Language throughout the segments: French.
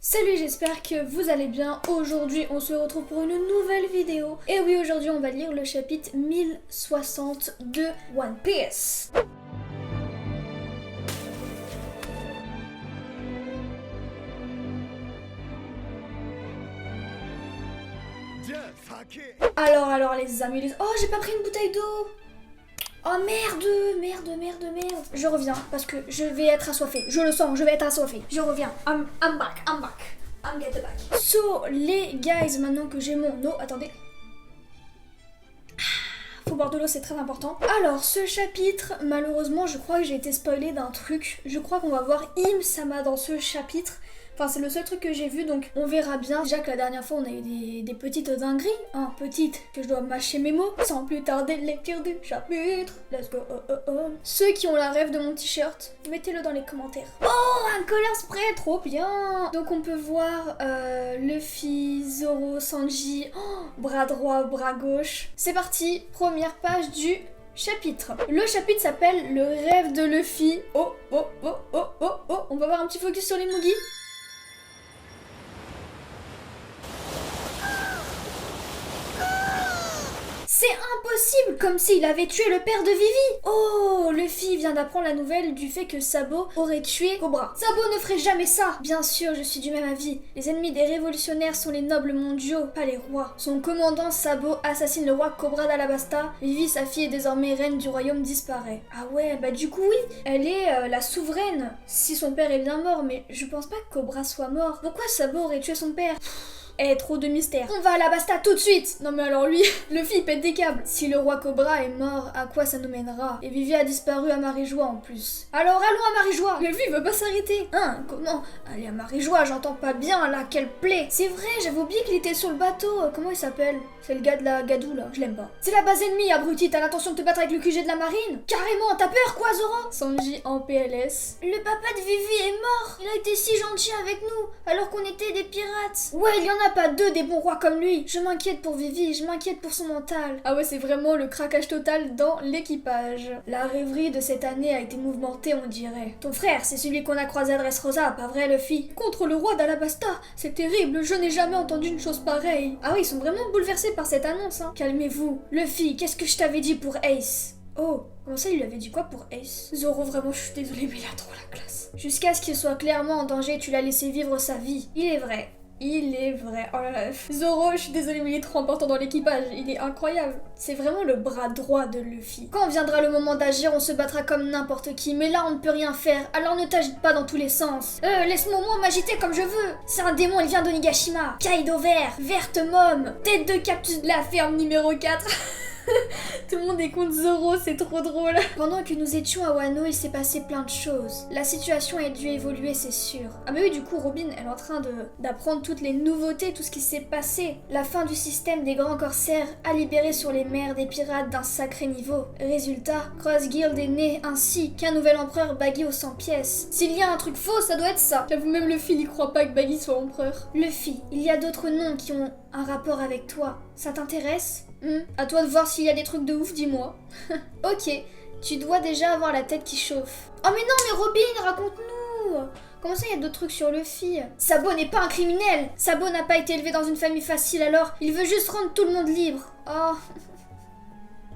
Salut, j'espère que vous allez bien. Aujourd'hui, on se retrouve pour une nouvelle vidéo. Et oui, aujourd'hui, on va lire le chapitre 1060 de One Piece. Alors les amis, oh, j'ai pas pris une bouteille d'eau. Oh merde. Je reviens parce que je vais être assoiffée. Je le sens, je vais être assoiffée. Je reviens. I'm back. I'm get back. So, les guys, maintenant que j'ai mon eau, attendez. Faut boire de l'eau, c'est très important. Alors, ce chapitre, malheureusement, je crois que j'ai été spoilée d'un truc. Je crois qu'on va voir Im-sama dans ce chapitre. Enfin, c'est le seul truc que j'ai vu, donc on verra bien. Déjà que la dernière fois, on a eu des petites dingueries. Hein, petites, que je dois mâcher mes mots. Sans plus tarder, lecture du chapitre. Let's go. Ceux qui ont la rêve de mon t-shirt, mettez-le dans les commentaires. Oh, un color spray, trop bien. Donc on peut voir Luffy, Zoro, Sanji, bras droit, bras gauche. C'est parti, première page du chapitre. Le chapitre s'appelle Le rêve de Luffy. Oh. On va voir un petit focus sur les Mugi. C'est impossible, comme s'il avait tué le père de Vivi. Oh, Luffy vient d'apprendre la nouvelle du fait que Sabo aurait tué Cobra. Sabo ne ferait jamais ça. Bien sûr, je suis du même avis. Les ennemis des révolutionnaires sont les nobles mondiaux, pas les rois. Son commandant Sabo assassine le roi Cobra d'Alabasta. Vivi, sa fille, est désormais reine du royaume, disparaît. Ah ouais, bah du coup oui, elle est la souveraine. Si son père est bien mort, mais je pense pas que Cobra soit mort. Pourquoi Sabo aurait tué son père ? Trop de mystère. On va à Alabasta tout de suite. Non mais alors lui, Luffy pète des câbles. Si le roi Cobra est mort, à quoi ça nous mènera? Et Vivi a disparu à Marijois en plus. Alors allons à Marijois. Luffy veut pas s'arrêter. Hein, comment? Aller à Marijois, j'entends pas bien là, quelle plaie. C'est vrai, j'avais oublié qu'il était sur le bateau. Comment il s'appelle? C'est le gars de la gadoue là, je l'aime pas. C'est la base ennemie, abruti, t'as l'intention de te battre avec le QG de la marine? Carrément, t'as peur quoi Zoro? Sanji en PLS. Le papa de Vivi est mort. Il a été si gentil avec nous, alors qu'on était des pirates. Ouais, il y en a pas deux des bons rois comme lui. Je m'inquiète pour Vivi, je m'inquiète pour son mental. Ah ouais, c'est vraiment le craquage total dans l'équipage. La rêverie de cette année a été mouvementée, on dirait. Ton frère, c'est celui qu'on a croisé à Dressrosa, pas vrai Luffy? Contre le roi d'Alabasta, c'est terrible, je n'ai jamais entendu une chose pareille. Ah oui, ils sont vraiment bouleversés par cette annonce, hein. Calmez-vous. Luffy, qu'est-ce que je t'avais dit pour Ace? Oh, comment ça il lui avait dit quoi pour Ace? Zoro, vraiment je suis désolée mais il a trop la classe. Jusqu'à ce qu'il soit clairement en danger, tu l'as laissé vivre sa vie. Il est vrai. Oh là là. Zoro, je suis désolée mais il est trop important dans l'équipage, il est incroyable. C'est vraiment le bras droit de Luffy. Quand viendra le moment d'agir, on se battra comme n'importe qui, mais là on ne peut rien faire, alors ne t'agite pas dans tous les sens. Laisse-moi moi m'agiter comme je veux. C'est un démon, il vient d'Onigashima. Kaido vert, verte môme, tête de cactus de la ferme numéro 4. Tout le monde est contre Zoro, c'est trop drôle. Pendant que nous étions à Wano, il s'est passé plein de choses. La situation a dû évoluer, c'est sûr. Ah mais oui, du coup, Robin, elle est en train d'apprendre toutes les nouveautés, tout ce qui s'est passé. La fin du système des grands corsaires a libéré sur les mers des pirates d'un sacré niveau. Résultat, Cross Guild est né ainsi qu'un nouvel empereur Baggy aux 100 pièces. S'il y a un truc faux, ça doit être ça. J'avoue, même Luffy n'y croit pas que Baggy soit empereur. Luffy, il y a d'autres noms qui ont un rapport avec toi. Ça t'intéresse? À toi de voir s'il y a des trucs de ouf, dis-moi. Ok, tu dois déjà avoir la tête qui chauffe. Oh mais non, mais Robin, raconte-nous. Comment ça, il y a d'autres trucs sur Luffy? Sabo n'est pas un criminel. Sabo n'a pas été élevé dans une famille facile, alors il veut juste rendre tout le monde libre. Oh.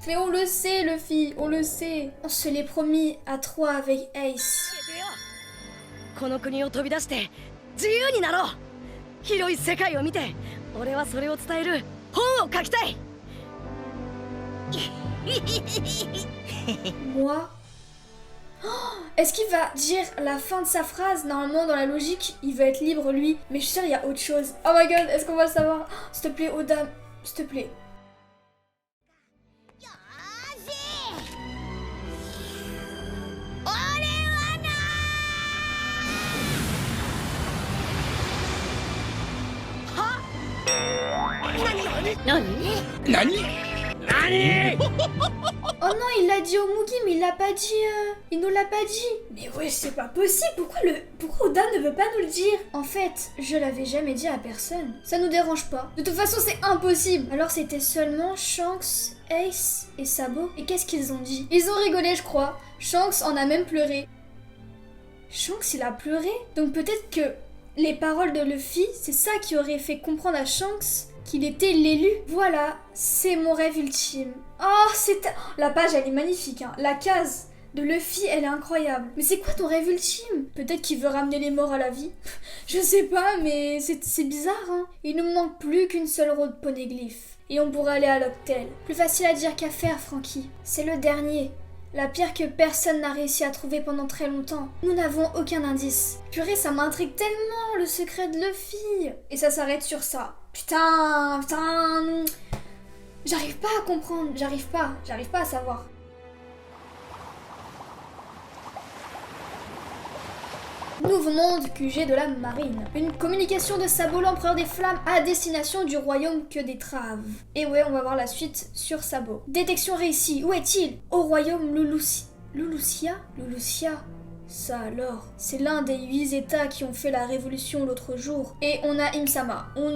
Mais on le sait, Luffy, on le sait. On se l'est promis à 3 avec Ace. Moi? Oh, est-ce qu'il va dire la fin de sa phrase? Normalement, dans la logique, il va être libre, lui. Mais je suis sûre, il y a autre chose. Oh my god, est-ce qu'on va le savoir? Oh, s'il te plaît, Oda, s'il te plaît. Oh non, il l'a dit au Mugi, mais il l'a pas dit. Il nous l'a pas dit. Mais ouais, c'est pas possible. Pourquoi Oda ne veut pas nous le dire? En fait, je l'avais jamais dit à personne. Ça nous dérange pas. De toute façon, c'est impossible. Alors c'était seulement Shanks, Ace et Sabo. Et qu'est-ce qu'ils ont dit? Ils ont rigolé, je crois. Shanks en a même pleuré. Shanks, il a pleuré? Donc peut-être que Les paroles de Luffy, c'est ça qui aurait fait comprendre à Shanks qu'il était l'élu. Voilà, c'est mon rêve ultime. Oh, la page, elle est magnifique, hein. La case de Luffy, elle est incroyable. Mais c'est quoi ton rêve ultime? Peut-être qu'il veut ramener les morts à la vie. Je sais pas, mais c'est bizarre, hein. Il nous manque plus qu'une seule road poneglyph. Et on pourrait aller à l'Octel. Plus facile à dire qu'à faire, Franky. C'est le dernier. La pierre que personne n'a réussi à trouver pendant très longtemps. Nous n'avons aucun indice. Purée, ça m'intrigue tellement, le secret de Luffy. Et ça s'arrête sur ça. Putain. J'arrive pas à comprendre, j'arrive pas à savoir. Nouveau monde QG de la marine. Une communication de Sabo, l'empereur des flammes, à destination du royaume que des traves. Et ouais, on va voir la suite sur Sabo. Détection réussie. Où est-il? Au royaume Lulusia. Ça alors, c'est l'un des 8 états qui ont fait la révolution l'autre jour. Et on a Imsama. Bon,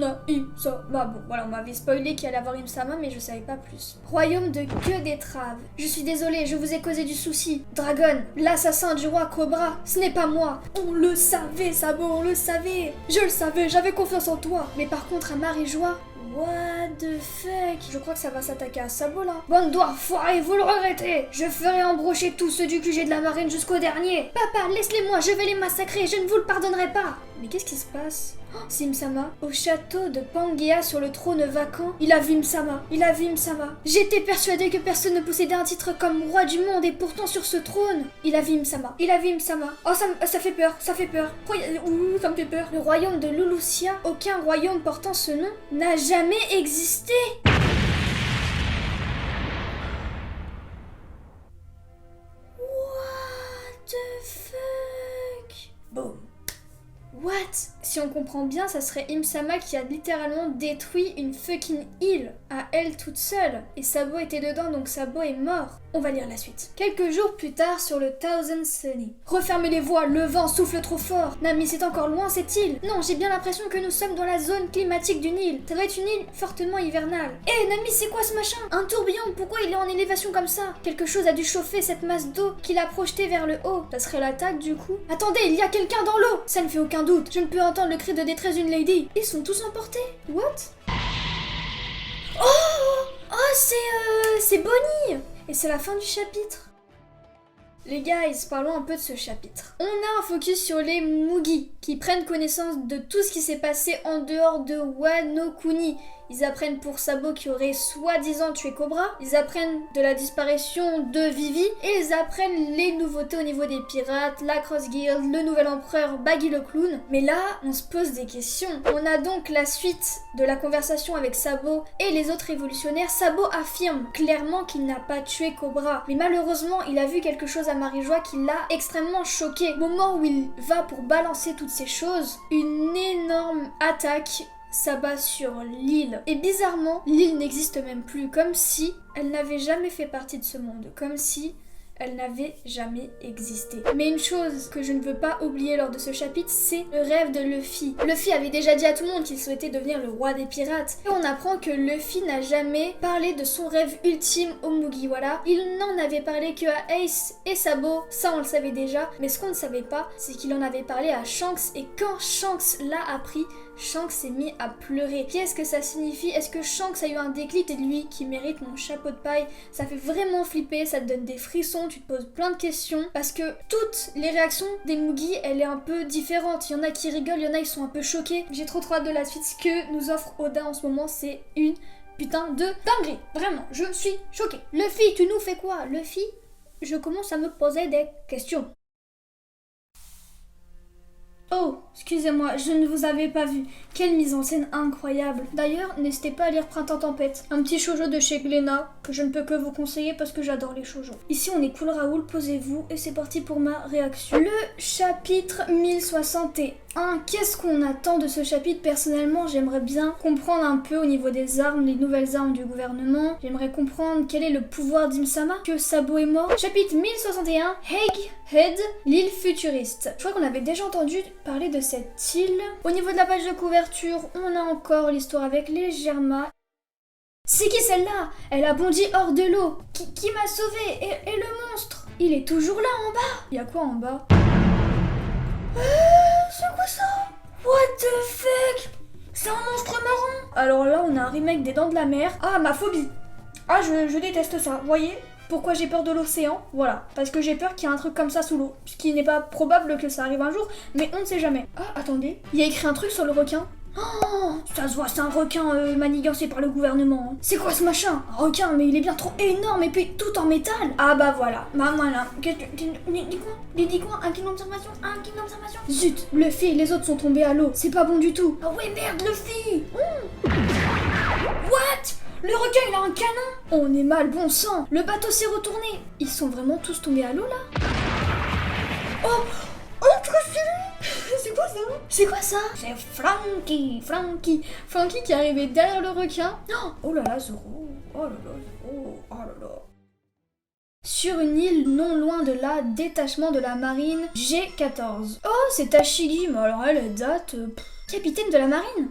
voilà, on m'avait spoilé qu'il allait avoir Imsama, mais je savais pas plus. Royaume de que des traves. Je suis désolée, je vous ai causé du souci. Dragon, l'assassin du roi Cobra, ce n'est pas moi. On le savait, Sabo, on le savait. Je le savais, j'avais confiance en toi. Mais par contre, à Marie-Joie... What the fuck? Je crois que ça va s'attaquer à Sabo là. Bande d'enfoirés, vous le regrettez. Je ferai embrocher tous ceux du QG de la marine jusqu'au dernier. Papa, laisse-les-moi, je vais les massacrer, je ne vous le pardonnerai pas. Mais qu'est-ce qui se passe? C'est Imsama. Au château de Pangea sur le trône vacant, il a vu Imsama. J'étais persuadée que personne ne possédait un titre comme roi du monde et pourtant sur ce trône, il a vu Imsama. Oh, ça fait peur. Ouh, ça me fait peur. Le royaume de Lulusia, aucun royaume portant ce nom, n'a jamais existé. What the fuck? Boom. What? Si on comprend bien, ça serait Imsama qui a littéralement détruit une fucking île à elle toute seule. Et Sabo était dedans, donc Sabo est mort. On va lire la suite. Quelques jours plus tard, sur le Thousand Sunny. Refermez les voies, le vent souffle trop fort. Nami, c'est encore loin cette île. Non, j'ai bien l'impression que nous sommes dans la zone climatique d'une île. Ça doit être une île fortement hivernale. Eh, Nami, c'est quoi ce machin? Un tourbillon, pourquoi il est en élévation comme ça? Quelque chose a dû chauffer cette masse d'eau qui l'a projetée vers le haut. Ça serait l'attaque du coup? Attendez, il y a quelqu'un dans l'eau! Ça ne fait aucun doute. Je ne peux entendre le cri de détresse d'une lady. Ils sont tous emportés. What? Oh, c'est Bonnie! Et c'est la fin du chapitre. Les guys, parlons un peu de ce chapitre. On a un focus sur les Mugi, qui prennent connaissance de tout ce qui s'est passé en dehors de Wano Kuni. Ils apprennent pour Sabo qui aurait soi-disant tué Cobra, ils apprennent de la disparition de Vivi, et ils apprennent les nouveautés au niveau des pirates, la Cross Guild, le nouvel empereur Baggy le Clown. Mais là, on se pose des questions. On a donc la suite de la conversation avec Sabo et les autres révolutionnaires. Sabo affirme clairement qu'il n'a pas tué Cobra, mais malheureusement, il a vu quelque chose à Marie-Joie qui l'a extrêmement choqué. Au moment où il va pour balancer toutes ces choses, une énorme attaque s'abat sur l'île. Et bizarrement, l'île n'existe même plus, comme si elle n'avait jamais fait partie de ce monde, comme si elle n'avait jamais existé. Mais une chose que je ne veux pas oublier lors de ce chapitre, c'est le rêve de Luffy. Luffy avait déjà dit à tout le monde qu'il souhaitait devenir le roi des pirates. Et on apprend que Luffy n'a jamais parlé de son rêve ultime au Mugiwara. Il n'en avait parlé que à Ace et Sabo, ça on le savait déjà. Mais ce qu'on ne savait pas, c'est qu'il en avait parlé à Shanks. Et quand Shanks l'a appris, Shanks s'est mis à pleurer. Qu'est-ce que ça signifie? Est-ce que Shanks a eu un déclic? Et lui qui mérite mon chapeau de paille. Ça fait vraiment flipper, ça te donne des frissons, tu te poses plein de questions. Parce que toutes les réactions des Mugi, elle est un peu différente. Il y en a qui rigolent, il y en a qui sont un peu choqués. J'ai trop hâte de la suite. Ce que nous offre Oda en ce moment, c'est une putain de dinguerie. Vraiment, je suis choquée. Luffy, tu nous fais quoi? Luffy, je commence à me poser des questions. Oh, excusez-moi, je ne vous avais pas vu. Quelle mise en scène incroyable. D'ailleurs, n'hésitez pas à lire Printemps Tempête, un petit shoujo de chez Glénat, que je ne peux que vous conseiller parce que j'adore les shoujo. Ici, on est cool Raoul, posez-vous, et c'est parti pour ma réaction. Le chapitre 1061. Qu'est-ce qu'on attend de ce chapitre? Personnellement, j'aimerais bien comprendre un peu au niveau des armes, les nouvelles armes du gouvernement. J'aimerais comprendre quel est le pouvoir d'Imsama, que Sabo est mort. Chapitre 1061, Egghead, l'île futuriste. Je crois qu'on avait déjà entendu parler de cette île. Au niveau de la page de couverture, on a encore l'histoire avec les Germa. C'est qui celle-là? Elle a bondi hors de l'eau. Qui m'a sauvé? Et le monstre? Il est toujours là en bas. Il y a quoi en bas? C'est quoi ça? What the fuck? C'est un monstre marrant. Alors là, on a un remake des Dents de la Mer. Ah, ma phobie. Ah, je déteste ça, vous voyez? Pourquoi j'ai peur de l'océan? Voilà, parce que j'ai peur qu'il y ait un truc comme ça sous l'eau. Ce qui n'est pas probable que ça arrive un jour, mais on ne sait jamais. Ah, attendez, il y a écrit un truc sur le requin. Oh, ça se voit, c'est un requin manigancé par le gouvernement. Hein. C'est quoi ce machin? Un requin, mais il est bien trop énorme et puis tout en métal. Ah bah voilà, bah voilà. Dis quoi? Un kilo d'observation? Zut, Luffy et les autres sont tombés à l'eau. C'est pas bon du tout. Ah ouais, merde, Luffy. What? Le requin, il a un canon. On est mal, bon sang. Le bateau s'est retourné. Ils sont vraiment tous tombés à l'eau, là? Oh, trop stylé. C'est quoi ça? C'est Franky qui est arrivé derrière le requin. Oh là là, Zoro. Oh là là, Zoro. Oh là là. Sur une île non loin de là, détachement de la marine G14. Oh, c'est Tashigi, mais alors elle date... capitaine de la marine?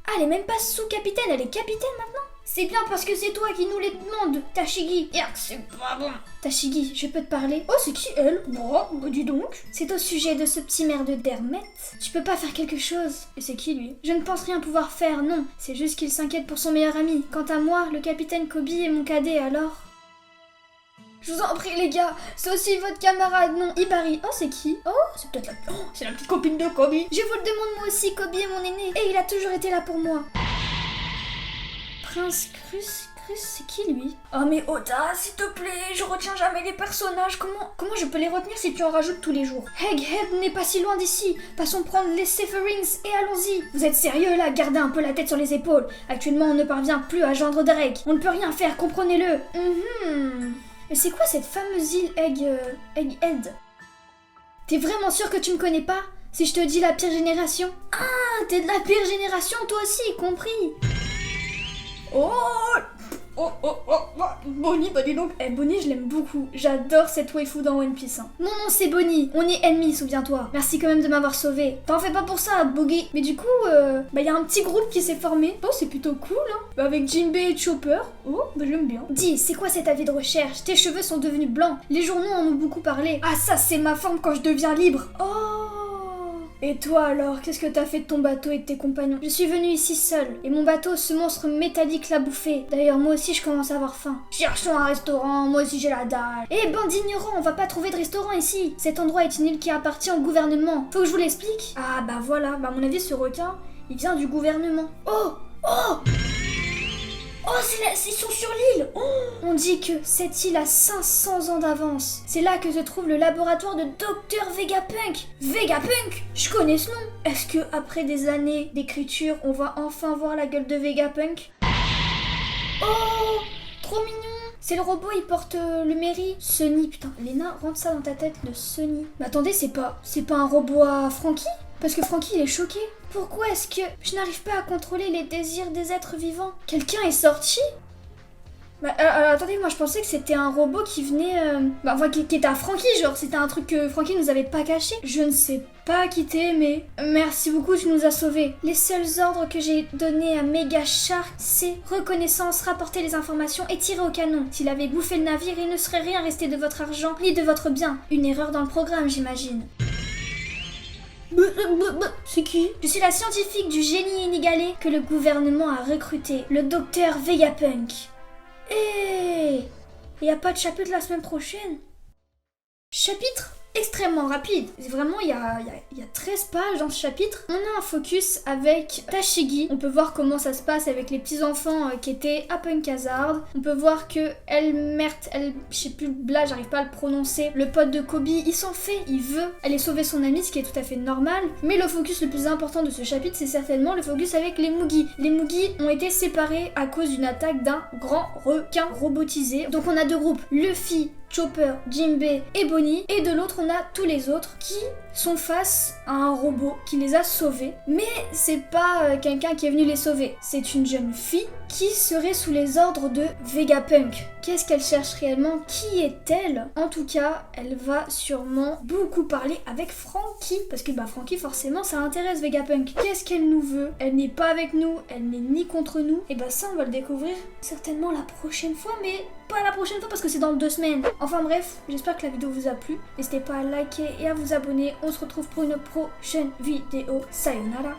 Ah, elle est même pas sous-capitaine, elle est capitaine maintenant? C'est bien parce que c'est toi qui nous les demandes, Tashigi. Yark, c'est pas bon. Tashigi, je peux te parler? Oh, c'est qui elle? Bon, dis donc. C'est au sujet de ce petit merde d'Hermette. Tu peux pas faire quelque chose? Et c'est qui lui? Je ne pense rien pouvoir faire, non. C'est juste qu'il s'inquiète pour son meilleur ami. Quant à moi, le capitaine Kobe est mon cadet, alors... Je vous en prie les gars, c'est aussi votre camarade, non? Ibari. Oh, c'est qui? Oh, c'est peut-être la... Oh, c'est la petite copine de Kobe. Je vous le demande moi aussi, Kobe est mon aîné. Et il a toujours été là pour moi. Prince Crus, c'est qui lui? Oh mais Oda, s'il te plaît, je retiens jamais les personnages. Comment je peux les retenir si tu en rajoutes tous les jours? Egghead n'est pas si loin d'ici. Passons prendre les Sephiroths et allons-y. Vous êtes sérieux là? Gardez un peu la tête sur les épaules. Actuellement, on ne parvient plus à joindre Drake. On ne peut rien faire, comprenez-le. Mais c'est quoi cette fameuse île Egghead? T'es vraiment sûr que tu me connais pas? Si je te dis la pire génération? Ah, t'es de la pire génération toi aussi, compris? Oh, Bonnie, bah dis donc. Bonnie, je l'aime beaucoup. J'adore cette waifu dans One Piece. Hein. Non, c'est Bonnie. On est ennemis, souviens-toi. Merci quand même de m'avoir sauvé. T'en fais pas pour ça, Boogie. Mais du coup, y a un petit groupe qui s'est formé. Oh, c'est plutôt cool, hein. Avec Jinbe et Chopper. Oh, bah j'aime bien. Dis, c'est quoi cet avis de recherche? Tes cheveux sont devenus blancs. Les journaux en ont beaucoup parlé. Ah, ça, c'est ma forme quand je deviens libre. Oh. Et toi alors, qu'est-ce que t'as fait de ton bateau et de tes compagnons? Je suis venue ici seule, et mon bateau, ce monstre métallique l'a bouffé. D'ailleurs, moi aussi je commence à avoir faim. Cherchons un restaurant, moi aussi j'ai la dalle. Eh, bande d'ignorants, on va pas trouver de restaurant ici. Cet endroit est une île qui appartient au gouvernement. Faut que je vous l'explique? Ah bah voilà, bah à mon avis ce requin, il vient du gouvernement. Oh, ils sont sur l'île. Oh, on dit que cette île a 500 ans d'avance. C'est là que se trouve le laboratoire de Dr Vegapunk. Vegapunk? Je connais ce nom. Est-ce que après des années d'écriture, on va enfin voir la gueule de Vegapunk? Oh, trop mignon. C'est le robot, il porte le Mary. Sunny, putain, Léna, rentre ça dans ta tête, le Sunny. Mais attendez, c'est pas un robot à Franky? Parce que Franky, il est choqué. Pourquoi est-ce que je n'arrive pas à contrôler les désirs des êtres vivants? Quelqu'un est sorti? Bah, alors, attendez, moi je pensais que c'était un robot qui venait... qui était à Franky, genre c'était un truc que Franky nous avait pas caché. Je ne sais pas qui t'es, mais merci beaucoup, tu nous as sauvés. Les seuls ordres que j'ai donnés à Mega Shark, c'est reconnaissance, rapporter les informations et tirer au canon. S'il avait bouffé le navire, il ne serait rien resté de votre argent, ni de votre bien. Une erreur dans le programme, j'imagine. C'est qui? Je suis la scientifique du génie inégalé que le gouvernement a recruté, le docteur Vegapunk. Et y a pas de chapitre la semaine prochaine? Chapitre extrêmement rapide. Vraiment, il y a 13 pages dans ce chapitre. On a un focus avec Tashigi. On peut voir comment ça se passe avec les petits-enfants qui étaient à Punk Hazard. On peut voir que je sais plus, là, j'arrive pas à le prononcer. Le pote de Kobe, il s'en fait. Il veut aller sauver son ami, ce qui est tout à fait normal. Mais le focus le plus important de ce chapitre, c'est certainement le focus avec les Mugi. Les Mugi ont été séparés à cause d'une attaque d'un grand requin robotisé. Donc on a deux groupes. Luffy, Chopper, Jinbe et Bonnie, et de l'autre on a tous les autres qui sont face à un robot qui les a sauvés, mais c'est pas quelqu'un qui est venu les sauver, c'est une jeune fille qui serait sous les ordres de Vegapunk. Qu'est-ce qu'elle cherche réellement? Qui est-elle? En tout cas, elle va sûrement beaucoup parler avec Franky, parce que Franky forcément ça intéresse Vegapunk. Qu'est-ce qu'elle nous veut? Elle n'est pas avec nous, elle n'est ni contre nous. Et ça on va le découvrir certainement la prochaine fois, mais pas la prochaine fois parce que c'est dans 2 semaines. Enfin bref, j'espère que la vidéo vous a plu. N'hésitez pas à liker et à vous abonner. On se retrouve pour une prochaine vidéo. Sayonara.